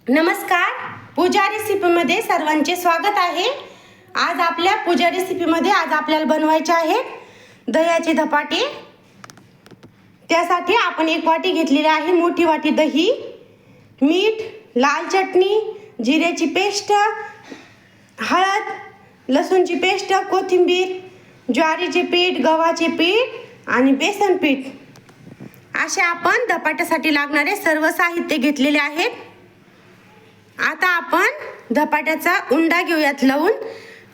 नमस्कार, पूजा रेसिपीमध्ये सर्वांचे स्वागत आहे। आज आपल्या पूजा रेसिपीमध्ये आपल्याला बनवायचे आहेत दह्याचे धपाटे। त्यासाठी आपण एक वाटी घेतलेली आहे, मोठी वाटी दही, मीठ, लाल चटणी, जिऱ्याची पेस्ट, हळद, लसूणची पेस्ट, कोथिंबीर, ज्वारीचे पीठ, गव्हाचे पीठ आणि बेसन पीठ असे आपण धपाट्यासाठी लागणारे सर्व साहित्य घेतलेले आहेत। आता आपण धपाट्याचा उंडा घेऊयात लावून,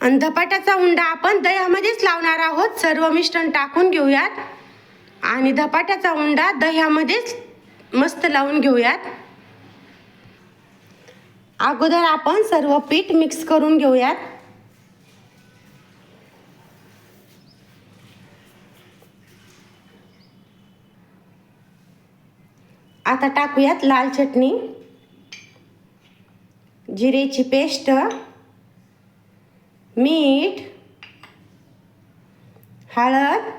आणि धपाट्याचा उंडा आपण दह्यामध्येच लावणार आहोत। सर्व मिश्रण टाकून घेऊयात आणि धपाट्याचा उंडा दह्यामध्येच मस्त लावून घेऊयात। अगोदर आपण सर्व पीठ मिक्स करून घेऊयात। आता टाकूयात लाल चटणी, जिरेची पेस्ट, मीठ, हळद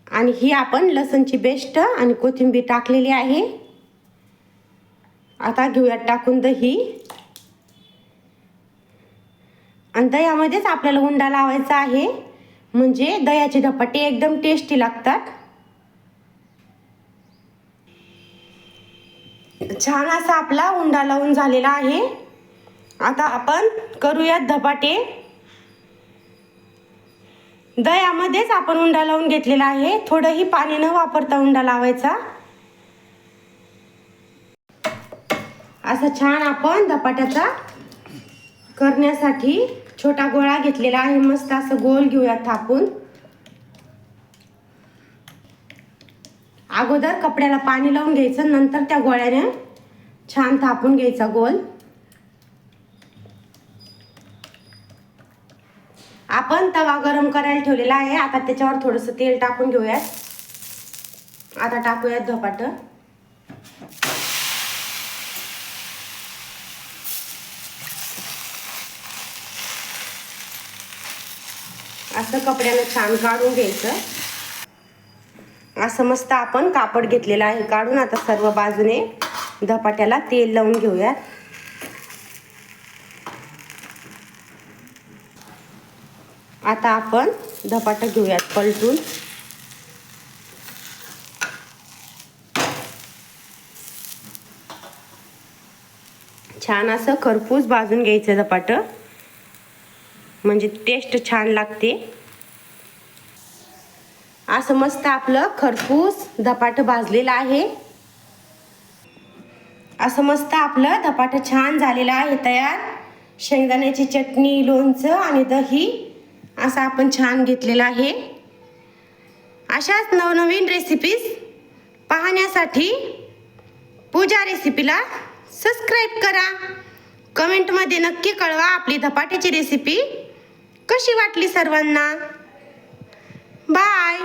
आणि ही आपण लसूणची पेस्ट आणि कोथिंबीर टाकलेली आहे। आता घेऊयात टाकून दही, आणि दह्यामध्येच आपल्याला उंडा लावायचा आहे, म्हणजे दह्याचे धपाटे एकदम टेस्टी लागतात। छान असा आपला उंडा लावून झालेला आहे। आता आपण करूयात धपाटे। दह्यामध्येच आपण उंडा लावून घेतलेला आहे, थोडंही पाणी न वापरता उंडा लावायचा। असं छान आपण धपाट्याचा करण्यासाठी छोटा गोळा घेतलेला आहे, मस्त असं गोल घेऊयात थापून। अगोदर कपड्याला पाणी लावून घ्यायचं, नंतर त्या गोळ्याने छान थापून घ्यायचा गोल। आपण तवा गरम करायला ठेवलेला आहे, आता त्याच्यावर थोडंसं तेल टाकून घेऊयात। आता टाकूयात धपाट। असं कपड्याला छान काढून घ्यायचं। असं मस्त आपण कापड घेतलेला आहे काढून। आता सर्व बाजूने धपाट्याला तेल लावून घेऊयात। आता आपण धपाटा घेऊयात पलटून। छान असं खरपूस भाजून घ्यायचं धपाट, म्हणजे टेस्ट छान लागते। असं मस्त आपलं खरपूस धपाट भाजलेलं आहे। असं मस्त आपलं धपाट छान झालेलं आहे तयार। शेंगदाण्याची चटणी, लोणचं आणि दही असं आपण छान घेतलेलं आहे। अशाच नवनवीन रेसिपीज पाहण्यासाठी पूजा रेसिपीला सबस्क्राईब करा। कमेंटमध्ये नक्की कळवा आपली धपाट्याची रेसिपी कशी वाटली सर्वांना। बाय।